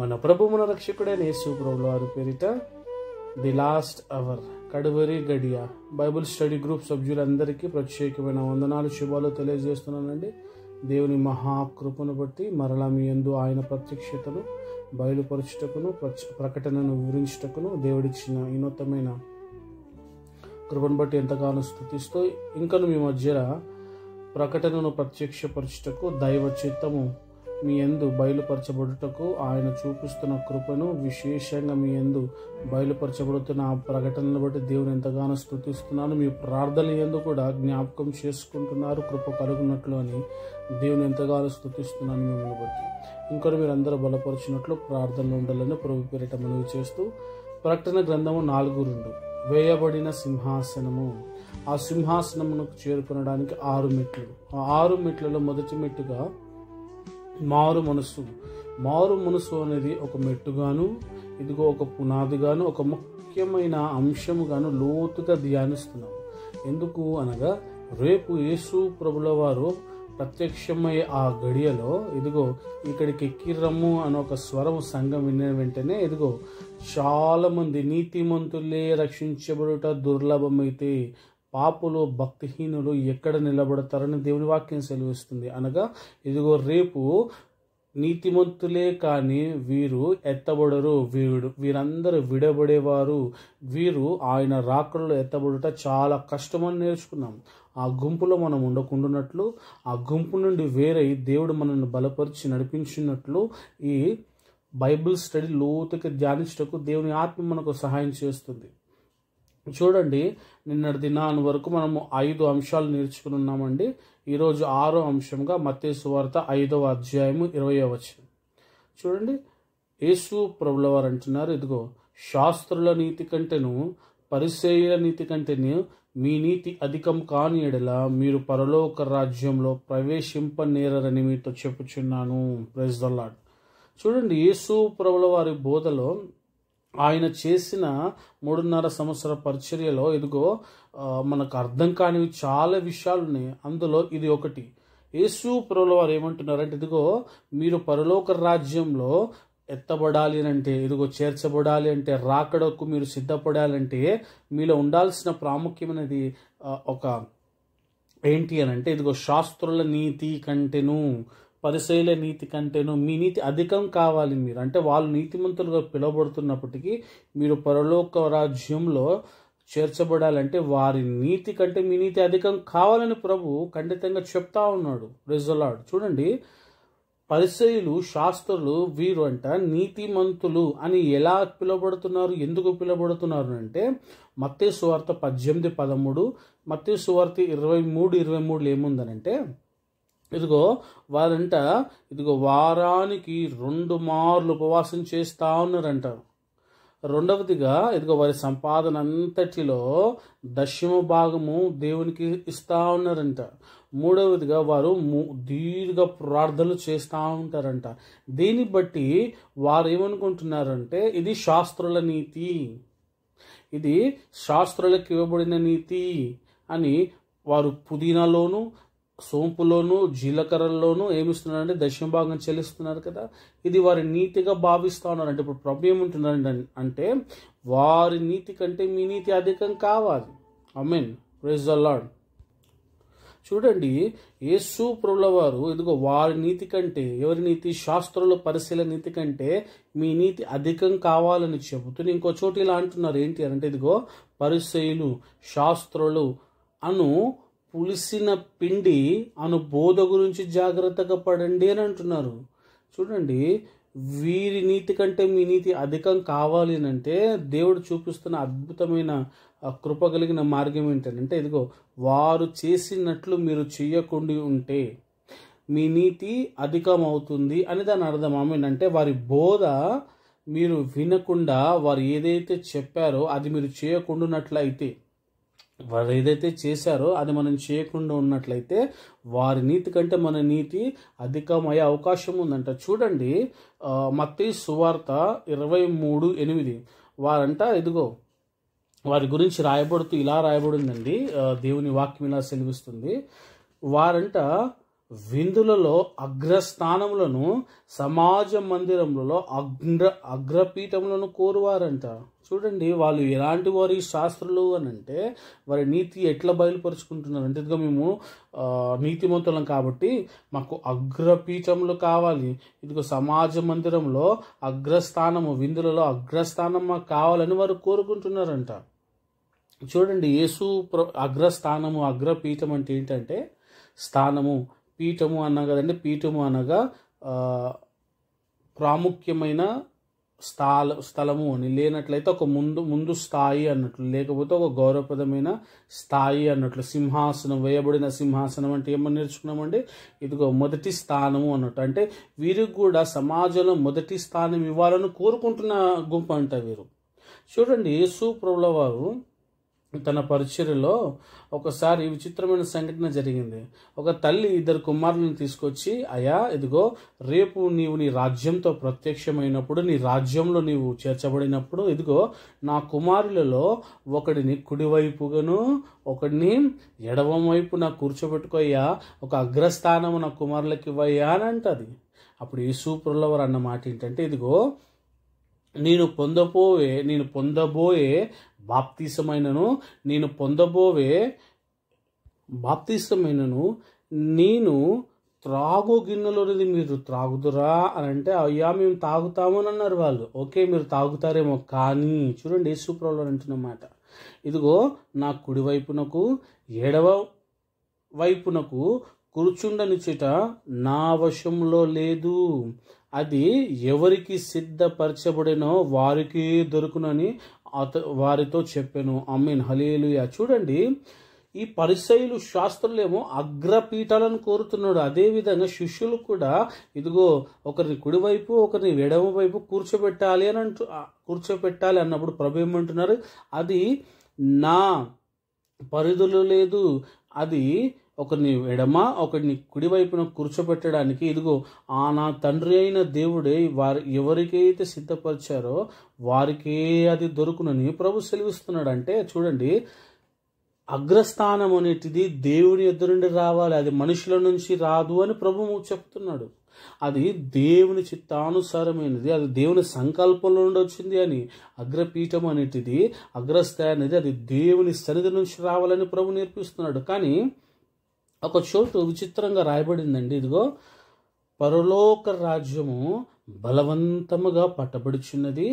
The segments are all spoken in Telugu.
మన ప్రభు మన రక్షకుడైన యేసు ప్రభువు వారి పేరిట ది లాస్ట్ అవర్ కడవరి గడియ బైబిల్ స్టడీ గ్రూప్ సభ్యులందరికీ ప్రత్యేకమైన వందనాలు శుభాలు తెలియజేస్తున్నానండి. దేవుని మహాకృపను బట్టి మరలా మీ యందు ఆయన ప్రత్యక్షతను బయలుపరచుటకును ప్రకటనను వివరించుటకును దేవుడిచ్చిన వినూతమైన కృపను బట్టి ఎంతగానో స్తుతిస్తూ ఇంకను మీ మధ్య ప్రకటనను ప్రత్యక్షపరచుటకు దైవ చిత్తము మీ యందు బయలుపరచబడుటకు ఆయన చూపిస్తున్న కృపను విశేషంగా మీ యందు బయలుపరచబడుతున్న ఆ ప్రకటనను బట్టి దేవుని ఎంతగానో స్తుతిస్తున్నాను. మీ ప్రార్థనల యందు కూడా జ్ఞాపకం చేసుకుంటున్నారు, కృప కలుగునట్లు అని దేవుని ఎంతగానో స్తుతిస్తున్నాను. మిమ్మల్ని బట్టి ఇంకొక మీరు అందరూ బలపరిచినట్లు ప్రార్థనలు ఉండాలని ప్రభు పేరిట మనవి చేస్తూ ప్రకటన గ్రంథము 4:2 వేయబడిన సింహాసనము. ఆ సింహాసనమునకు చేరుకునడానికి 6 మెట్లు. ఆ 6 మెట్లలో మొదటి మెట్టుగా మారు మనసు అనేది ఒక మెట్టుగాను, ఇదిగో ఒక పునాదిగాను, ఒక ముఖ్యమైన అంశముగాను లోతుగా ధ్యానిస్తున్నాము. ఎందుకు అనగా రేపు యేసు ప్రభుల వారు ప్రత్యక్షమయ్యే ఆ గడియలో ఇదిగో ఇక్కడికి ఎక్కిరమ్ము అని ఒక స్వరం సంఘం విన్న వెంటనే ఇదిగో చాలా మంది నీతిమంతులే రక్షించబడుట దుర్లభమైతే పాపులు భక్తిహీనులు ఎక్కడ నిలబడతారని దేవుని వాక్యం సెలవిస్తుంది. అనగా ఇదిగో రేపు నీతిమంతులే కానీ వీరు ఎత్తబడరు, వీరందరూ విడబడేవారు, వీరు ఆయన రాకడలో ఎత్తబడుట చాలా కష్టమని నేర్చుకున్నాం. ఆ గుంపులో మనం ఉండకుండానట్లు, ఆ గుంపు నుండి వేరే దేవుడు మనల్ని బలపరిచి నడిపించినట్లు ఈ బైబిల్ స్టడీ లోతుగా ధ్యానించటకు దేవుని ఆత్మ మనకు సహాయం చేస్తుంది. చూడండి, నిన్నటి దినాన్ని వరకు మనము 5 అంశాలు నేర్చుకుని ఉన్నామండి. ఈరోజు 6వ అంశంగా మత్తయి సువార్త 5వ అధ్యాయము 20వ వచనం చూడండి. యేసు ప్రభుల వారు అంటున్నారు, ఇదిగో శాస్త్రుల నీతి కంటేను పరిసయ్యుల నీతి కంటేను మీ నీతి అధికం కాని ఎడల మీరు పరలోక రాజ్యంలో ప్రవేశింపనేరని మీతో చెప్పుచున్నాను. Praise the Lord. చూడండి, యేసు ప్రభుల వారి బోధలో ఆయన చేసిన 3.5 సంవత్సర పరిచర్యలో ఇదిగో మనకు అర్థం కానివి చాలా విషయాలు ఉన్నాయి. అందులో ఇది ఒకటి. యేసు ప్రభుల వారు ఏమంటున్నారంటే ఇదిగో మీరు పరలోక రాజ్యంలో ఎత్తబడాలి అంటే, ఇదిగో చేర్చబడాలి అంటే, రాకడకు మీరు సిద్ధపడాలంటే మీలో ఉండాల్సిన ప్రాముఖ్యమైనది ఒక ఏంటి అని అంటే ఇదిగో శాస్త్రుల నీతి కంటేను పరిసయ్యుల నీతి కంటేను మీ నీతి అధికం కావాలి. మీరు అంటే వాళ్ళు నీతిమంతులుగా పిలువబడుతున్నప్పటికీ మీరు పరలోక రాజ్యంలో చేర్చబడాలంటే వారి నీతి కంటే మీ నీతి అధికం కావాలని ప్రభు ఖండితంగా చెప్తా ఉన్నాడు. Praise the Lord. చూడండి, పరిసయ్యులు శాస్త్రులు వీరు అంట నీతిమంతులు అని ఎలా పిలువబడుతున్నారు, ఎందుకు పిలువబడుతున్నారు అంటే మత్తయి సువార్త 18:13, మత్తయి సువార్త 23:23 ఏముందనంటే ఇదిగో వారంట ఇదిగో వారానికి 2 మార్లు ఉపవాసం చేస్తా ఉన్నారంట. రెండవదిగా ఇదిగో వారి సంపాదన అంతటిలో 10వ భాగము దేవునికి ఇస్తా ఉన్నారంట. మూడవదిగా వారు దీర్ఘ ప్రార్థనలు చేస్తూ ఉంటారంట. దీన్ని బట్టి వారు ఏమనుకుంటున్నారంటే ఇది శాస్త్రుల నీతి, ఇది శాస్త్రులకు ఇవ్వబడిన నీతి అని వారు పుదీనాలోను సోంపులోను జీలకర్రలోను ఏమిస్తున్నారంటే 10వ భాగం చెల్లిస్తున్నారు కదా. ఇది వారి నీతిగా భావిస్తూ ఉన్నారు. అంటే ఇప్పుడు ప్రభు ఏమంటున్నారు అంటే వారి నీతి కంటే మీ నీతి అధికం కావాలి. ఆమేన్. Praise the Lord. చూడండి, యేసు ప్రభుల వారు ఇదిగో వారి నీతి కంటే, ఎవరి నీతి? శాస్త్రుల పరిశీలన నీతి కంటే మీ నీతి అధికం కావాలని చెబుతూ ఇంకో చోటు ఇలా అంటున్నారు. ఏంటి అంటే ఇదిగో పరిసయ్యులు శాస్త్రులు అను పులిసిన పిండి అను బోధ గురించి జాగ్రత్తగా పడండి అని అంటున్నారు. చూడండి, వీరి నీతి కంటే మీ నీతి అధికం కావాలి అంటే దేవుడు చూపిస్తున్న అద్భుతమైన కృప కలిగిన మార్గం ఏంటంటే ఇదిగో వారు చేసినట్లు మీరు చెయ్యకుండా ఉంటే మీ నీతి అధికం అవుతుంది అని దాని అర్థం. అంటే వారి బోధ మీరు వినకుండా వారు ఏదైతే చెప్పారో అది మీరు చేయకుండా ఉన్నట్లయితే, వారు ఏదైతే చేశారో అది మనం చేయకుండా ఉన్నట్లయితే వారి నీతి కంటే మన నీతి అధికమయ్యే అవకాశం ఉందంట. చూడండి, మత్తయి సువార్త 23:8 వారంట ఇదిగో వారి గురించి రాయబడుతూ ఇలా రాయబడిందండి. దేవుని వాక్యం ఇలా సెలవిస్తుంది. వారంట విందులలో అగ్రస్థానములను, సమాజ మందిరములలో అగ్రపీఠములను కోరువారంట. చూడండి, వాళ్ళు ఎలాంటి వారి శాస్త్రులు అని అంటే వారి నీతి ఎట్లా బయలుపరుచుకుంటున్నారు అంటే, ఇదిగో మేము నీతిమంతులం కాబట్టి మాకు అగ్రపీఠములు కావాలి, ఇదిగో సమాజ మందిరంలో అగ్రస్థానము, విందులలో అగ్రస్థానం మాకు కావాలని వారు కోరుకుంటున్నారంట. చూడండి, యేసు అగ్రస్థానము, అగ్రపీఠం అంటే ఏంటంటే స్థానము, పీఠము అన్నా కదండి. పీఠము అనగా ప్రాముఖ్యమైన స్థలము అని, లేనట్లయితే ఒక ముందు స్థాయి అన్నట్లు, లేకపోతే ఒక గౌరవప్రదమైన స్థాయి అన్నట్లు. సింహాసనం, వేయబడిన సింహాసనం అంటే ఏమని నేర్చుకున్నామండి, ఇదిగో మొదటి స్థానము అన్నట్టు. అంటే వీరికి కూడా సమాజంలో మొదటి స్థానం ఇవ్వాలని కోరుకుంటున్న గుంపు అంట వీరు. చూడండి, యేసు ప్రభుల వారు తన పరిచర్యలో ఒకసారి విచిత్రమైన సంఘటన జరిగింది. ఒక తల్లి 2 కుమారులను తీసుకొచ్చి, అయ్యా ఇదిగో రేపు నీవు నీ రాజ్యంతో ప్రత్యక్షమైనప్పుడు, నీ రాజ్యంలో నీవు చేర్చబడినప్పుడు, ఇదిగో నా కుమారులలో ఒకడిని కుడివైపుగాను ఒకడిని ఎడవం వైపు నాకు కూర్చోబెట్టుకోయ్యా, ఒక అగ్రస్థానము నా కుమారులకి ఇవ్వయ్యా అని అంటది. అప్పుడు యేసు ప్రభుల వారు అన్న మాట ఏంటంటే, ఇదిగో నేను పొందబోయే బాప్తిసమైనను నేను త్రాగు గిన్నెలోనిది మీరు త్రాగుదురా అని అంటే, అయ్యా మేము తాగుతామని అన్నారు వాళ్ళు. ఓకే, మీరు తాగుతారేమో, కానీ చూడండి యేసు ప్రభువు అంటున్నమాట, ఇదిగో నా కుడివైపునకు ఎడవ వైపునకు కూర్చుండనిచుట నా వశంలో లేదు, అది ఎవరికి సిద్ధపరచబడినో వారికి దొరుకునని వారితో చెప్పాను. ఆమేన్, హల్లెలూయా. చూడండి, ఈ పరిసయ్యులు, శాస్త్రులేమో అగ్రపీఠాలను కోరుతున్నాడు. అదేవిధంగా శిష్యులు కూడా ఇదిగో ఒకరిని కుడివైపు ఒకరిని ఎడమ వైపు కూర్చోపెట్టాలి అన్నప్పుడు ప్రభు ఏమంటున్నారు, అది నా పరిధులు లేదు, అది ఒకరిని ఎడమ ఒకరిని కుడివైపున కూర్చోబెట్టడానికి ఇదిగో నా తండ్రి అయిన దేవుడే ఎవరికైతే సిద్ధపరిచారో వారికే అది దొరుకునని ప్రభు సెలవిస్తున్నాడు. అంటే చూడండి, అగ్రస్థానం అనేటిది దేవుని ఎదురు నుండి రావాలి, అది మనుషుల నుంచి రాదు అని ప్రభువు చెప్తున్నాడు. అది దేవుని చిత్తానుసారమైనది, అది దేవుని సంకల్పంలో నుండి వచ్చింది అని. అగ్రపీఠం అనేటిది, అగ్రస్థాయి అనేది అది దేవుని సన్నిధి నుంచి రావాలని ప్రభు నేర్పిస్తున్నాడు. కానీ ఒక చోటు విచిత్రంగా రాయబడిందండి, ఇదిగో పరలోక రాజ్యము బలవంతముగా పట్టబడుచున్నది,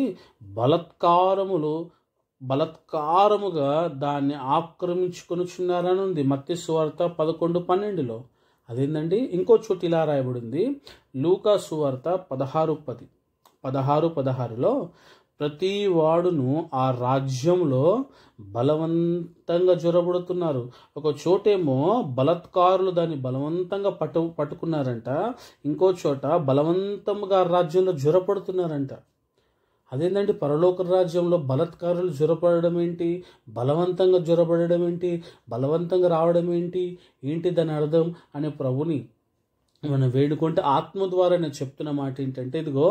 బలత్కారముగా దాన్ని ఆక్రమించుకొనుచున్నారని ఉంది మత్తయి సువార్త 11:12. అదేంటండి, ఇంకో చోటు ఇలా రాయబడింది, లూకా సువార్త 16:16లో ప్రతి వాడును ఆ రాజ్యంలో బలవంతంగా జొరబడుతున్నారు. ఒక చోటేమో బలత్కారులు దాన్ని బలవంతంగా పట్టుకున్నారంట, ఇంకో చోట బలవంతంగా రాజ్యంలో జొరపడుతున్నారంట. అదేంటండి, పరలోక రాజ్యంలో బలత్కారులు జొరపడడం ఏంటి, బలవంతంగా జొరబడడం ఏంటి, బలవంతంగా రావడం ఏంటి దాని అర్థం అనే ప్రభుని మనం వేడుకుంటే ఆత్మ ద్వారా నేను చెప్తున్న మాట ఏంటంటే, ఇదిగో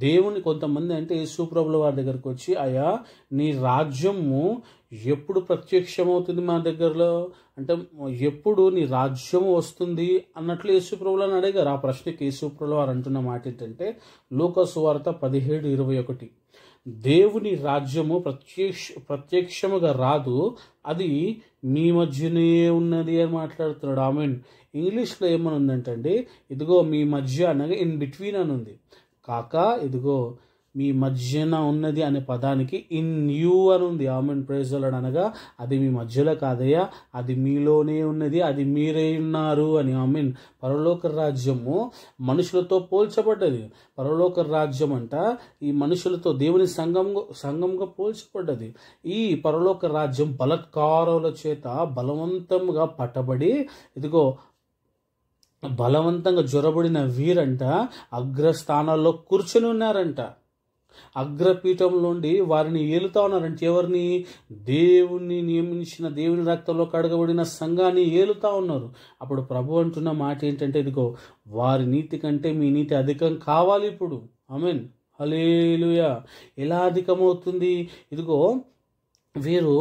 దేవుని కొంతమంది అంటే యేసు ప్రభుల వారి దగ్గరకు వచ్చి, అయ్యా నీ రాజ్యము ఎప్పుడు ప్రత్యక్షమవుతుంది మా దగ్గరలో అంటే, ఎప్పుడు నీ రాజ్యం వస్తుంది అన్నట్లు యేసు ప్రభువులను అడిగారు. ఆ ప్రశ్నకి యేసు ప్రభుల వారు అంటున్న మాట ఏంటంటే, లూకా సువార్త 17:21, దేవుని రాజ్యము ప్రత్యక్షముగా రాదు, అది మీ మధ్యనే ఉన్నది అని మాట్లాడుతున్నాడు. ఆమెన్. ఇంగ్లీష్లో ఏమని ఉందంటండి, ఇదిగో మీ మధ్య అనగా ఇన్ బిట్వీన్ అని ఉంది, కాక ఇదిగో మీ మధ్యన ఉన్నది అనే పదానికి ఇన్ యూ అని ఉంది. Amen, praise the Lord. అనగా అది మీ మధ్యలో కాదయ్యా, అది మీలోనే ఉన్నది, అది మీరే ఉన్నారు అని. ఆమెన్. పరలోక రాజ్యము మనుషులతో పోల్చబడ్డది. పరలోక రాజ్యం అంట ఈ మనుషులతో దేవుని సంఘంగా పోల్చబడ్డది. ఈ పరలోక రాజ్యం బలత్కారుల చేత బలవంతంగా పట్టబడి ఇదిగో బలవంతంగా జొరబడిన వీరంట అగ్రస్థానాల్లో కూర్చొని ఉన్నారంట. అగ్రపీఠం నుండి వారిని ఏలుతా ఉన్నారంటే ఎవరిని, దేవుణ్ణి నియమించిన దేవుని రక్తంలో కడగబడిన సంఘాన్ని ఏలుతా ఉన్నారు. అప్పుడు ప్రభు అంటున్న మాట ఏంటంటే, ఇదిగో వారి నీతి కంటే మీ నీతి అధికం కావాలి ఇప్పుడు. ఆమేన్, హల్లెలూయా. ఎలా అధికమవుతుంది, ఇదిగో వీరు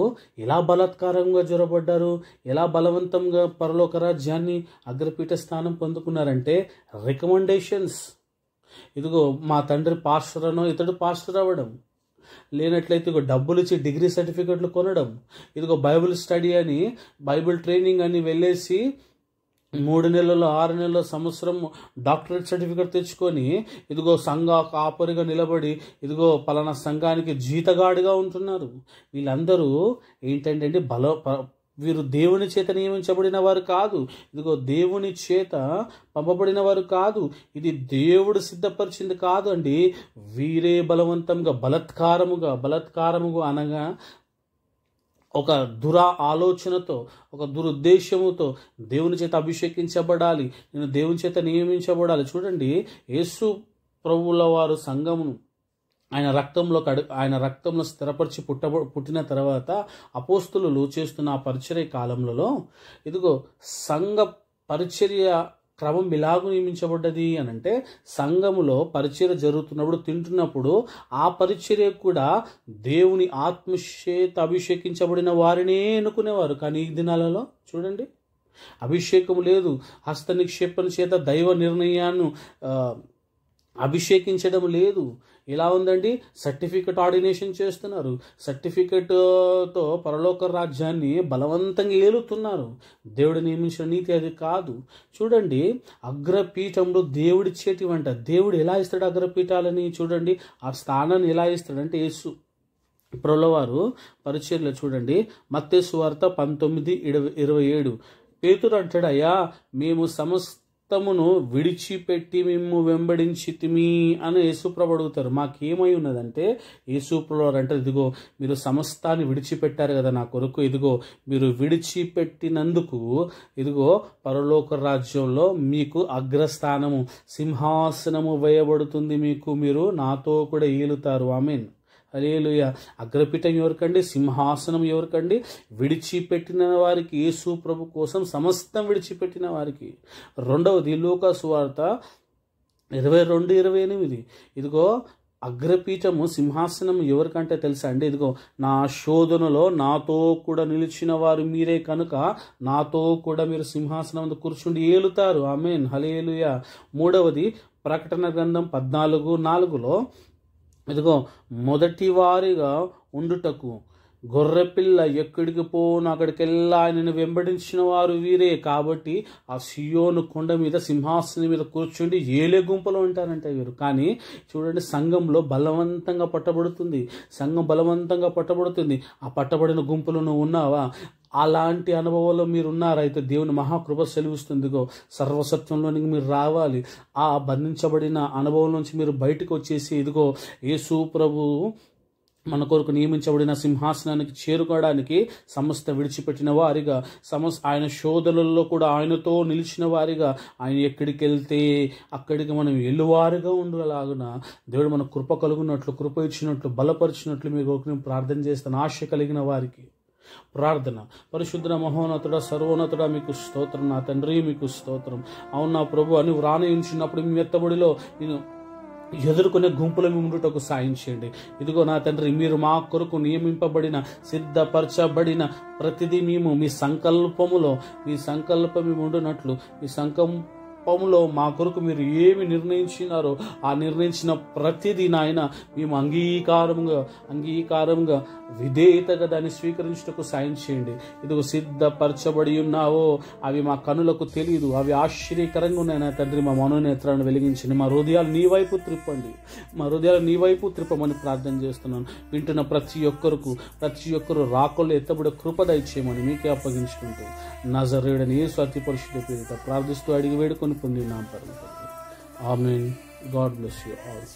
ఎలా బలాత్కారంగా జొరబడ్డారు, ఎలా బలవంతంగా పరలోక రాజ్యాన్ని అగ్రపీఠ స్థానం పొందుకున్నారంటే రికమెండేషన్స్. ఇదిగో మా తండ్రి పాస్టర్ అనో ఇతడు పాస్టర్ అవ్వడం, లేనట్లయితే ఇదిగో డబ్బులు ఇచ్చి డిగ్రీ సర్టిఫికెట్లు కొనడం, ఇదిగో బైబిల్ స్టడీ అని బైబిల్ ట్రైనింగ్ అని వెళ్ళేసి 3 నెలలు 6 నెలల సంవత్సరం డాక్టరేట్ సర్టిఫికెట్ తెచ్చుకొని ఇదిగో సంఘ కాపరిగా నిలబడి ఇదిగో పలానా సంఘానికి జీతగాడిగా ఉంటున్నారు. వీళ్ళందరూ ఏంటంటే వీరు దేవుని చేత నియమించబడిన వారు కాదు, ఇదిగో దేవుని చేత పంపబడిన వారు కాదు, ఇది దేవుడు సిద్ధపరిచింది కాదు అండి. వీరే బలవంతంగా బలాత్కారముగా అనగా ఒక ఆలోచనతో ఒక దురుద్దేశముతో దేవుని చేత అభిషేకించబడాలి, నేను దేవుని చేత నియమించబడాలి. చూడండి, యేసు ప్రభువుల వారు సంఘమును ఆయన రక్తంలో స్థిరపరిచి పుట్టిన తర్వాత అపోస్తులు చేస్తున్న ఆ పరిచర్య కాలంలో ఇదిగో సంఘ పరిచర్య క్రమం ఇలాగూ నియమించబడ్డది అని అంటే, సంఘములో పరిచర్య జరుగుతున్నప్పుడు తింటున్నప్పుడు ఆ పరిచర్య కూడా దేవుని ఆత్మచేత అభిషేకించబడిన వారినే ఎన్నుకునేవారు. కానీ ఈ దినాలలో చూడండి, అభిషేకం లేదు, హస్త నిక్షేపణ చేత దైవ నిర్ణయాన్ని అభిషేకించడం లేదు. ఎలా ఉందండి, సర్టిఫికెట్ ఆర్డినేషన్ చేస్తున్నారు, సర్టిఫికెట్తో పరలోక రాజ్యాన్ని బలవంతంగా ఏలుతున్నారు. దేవుడు నియమించిన నీతి అది కాదు. చూడండి, అగ్రపీఠంలో దేవుడిచ్చేటివంట. దేవుడు ఎలా ఇస్తాడు అగ్రపీఠాలని? చూడండి, ఆ స్థానాన్ని ఎలా ఇస్తాడంటే యేసు ప్రభువారు పరిచర్యలో చూడండి, మత్తయి సువార్త 19:27 పేతురు అంటాడు, అయ్యా మేము సమస్తమును విడిచిపెట్టి మేము వెంబడించితిమి అని యేసుప్రభు అడుగుతారు. మాకేమై ఉన్నదంటే యేసుప్రభు అంటే, ఇదిగో మీరు సమస్తాన్ని విడిచిపెట్టారు కదా నా కొరకు, ఇదిగో మీరు విడిచిపెట్టినందుకు ఇదిగో పరలోక రాజ్యంలో మీకు అగ్రస్థానము సింహాసనము వేయబడుతుంది, మీరు నాతో కూడా ఏలుతారు. ఆమేన్, హల్లెలూయా. అగ్రపీఠం ఎవరికండి? సింహాసనం ఎవరికండి? విడిచిపెట్టిన వారికి, యేసు ప్రభు కోసం సమస్తం విడిచిపెట్టిన వారికి. రెండవది లూకా సువార్త 22:28 ఇదిగో అగ్రపీఠము సింహాసనం ఎవరికంటే తెలుసా అండి? ఇదిగో నా శోధనలో నాతో కూడా నిలిచిన వారు మీరే కనుక నాతో కూడా మీరు సింహాసనం కూర్చుండి ఏలుతారు. ఆమేన్, హల్లెలూయా. మూడవది ప్రకటన గ్రంథం 14:4 ఇదిగో మొదటి వారిగా ఉండుటకు గొర్రెపిల్ల ఎక్కడికి పోను అక్కడికెల్లా ఆయనను వెంబడించిన వారు వీరే, కాబట్టి ఆ సియోను కొండ మీద సింహాసనం మీద కూర్చుండి ఏలే గుంపులో ఉంటారంటే వీరు. కానీ చూడండి, సంఘంలో బలవంతంగా పట్టబడుతుంది, సంఘం బలవంతంగా పట్టబడుతుంది. ఆ పట్టబడిన గుంపులో నువ్వు ఉన్నావా? అలాంటి అనుభవంలో మీరు ఉన్నారైతే దేవుని మహాకృప సెలవిస్తుందిగో సర్వసత్వంలోనికి మీరు రావాలి. ఆ బంధించబడిన అనుభవం నుంచి మీరు బయటకు వచ్చేసి ఇదిగో యేసు ప్రభు మన కొరకు నియమించబడిన సింహాసనానికి చేరుకోవడానికి సమస్త విడిచిపెట్టిన వారిగా, ఆయన శోధనల్లో కూడా ఆయనతో నిలిచిన వారిగా, ఆయన ఎక్కడికి వెళ్తే అక్కడికి మనం ఎల్లువారుగా ఉండలాగున దేవుడు మన కృప కలుగునట్లు, కృప ఇచ్చినట్లు, బలపరిచినట్లు మీకు ప్రార్థన చేస్తాను. ఆశ కలిగిన వారికి ప్రార్థన. పరిశుద్ధ మహోన్నతుడ, సర్వోన్నతుడ, మీకు స్తోత్రం నా తండ్రి, మీకు స్తోత్రం. అవును నా ప్రభు అని వ్రాణయించినప్పుడు మీ ఎత్తబడిలో నేను ఎదుర్కొనే గుంపుల ఉండుటకు సాయం చేయండి. ఇదిగో నా తండ్రి, మీరు మా కొరకు నియమింపబడిన సిద్ధపరచబడిన ప్రతిదీ మేము మీ సంకల్పం ఉండునట్లు, మీ సంకల్పంలో మా కొరకు మీరు ఏమి నిర్ణయించినారో ఆ నిర్ణయించిన ప్రతిదీ నాయన మేము అంగీకారంగా విధేయతగా దాన్ని స్వీకరించుటకు సాయం చేయండి. ఇదిగో సిద్ధపరచబడి ఉన్నావో అవి మా కనులకు తెలియదు, అవి ఆశ్చర్యకరంగా ఉన్నాయి నా తండ్రి. మా మనోనేత్రాన్ని వెలిగించండి, మా హృదయాలు నీ వైపు త్రిప్పమని ప్రార్థన చేస్తున్నాను. వింటున్న ప్రతి ఒక్కరు రాకొళ్ళు ఎత్తబడే కృప దయచేయమని మీకే అప్పగించుకుంటూ నజరేయుడని యేసు అతి పరిశుద్ధ పేరిట ప్రార్థిస్తూ అడిగి వేడుకొని పొందినాం పరమ తండ్రి. Amen. God bless you all.